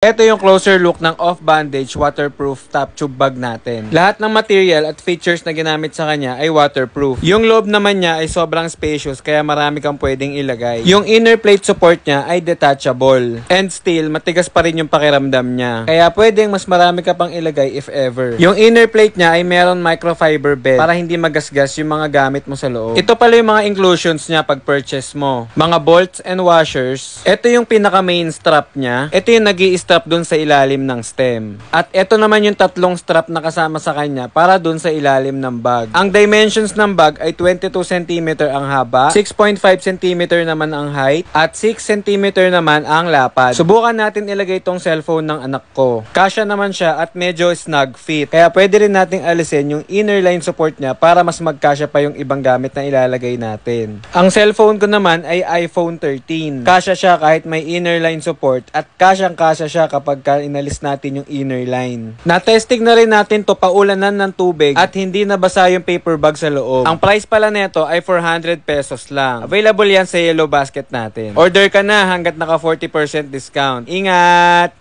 Ito yung closer look ng off-bandage waterproof top tube bag natin. Lahat ng material at features na ginamit sa kanya ay waterproof. Yung loob naman niya ay sobrang spacious kaya marami kang pwedeng ilagay. Yung inner plate support niya ay detachable. And still, matigas pa rin yung pakiramdam niya. Kaya pwedeng mas marami ka pang ilagay if ever. Yung inner plate niya ay meron microfiber bed para hindi magasgas yung mga gamit mo sa loob. Ito pala yung mga inclusions niya pag purchase mo. Mga bolts and washers. Ito yung pinaka main strap niya. Ito yung strap dun sa ilalim ng stem. At ito naman yung tatlong strap na kasama sa kanya para dun sa ilalim ng bag. Ang dimensions ng bag ay 22 cm ang haba, 6.5 cm naman ang height, at 6 cm naman ang lapad. Subukan natin ilagay itong cellphone ng anak ko. Kasya naman siya at medyo snug fit. Kaya pwede rin nating alisin yung inner line support niya para mas magkasya pa yung ibang gamit na ilalagay natin. Ang cellphone ko naman ay iPhone 13. Kasya siya kahit may inner line support at kasyang-kasya siya kapag inalis natin yung inner line. Na-testing na rin natin to paulanan ng tubig at hindi nabasa yung paper bag sa loob. Ang price pala nito ay 400 pesos lang. Available yan sa yellow basket natin. Order ka na hanggat naka 40% discount. Ingat!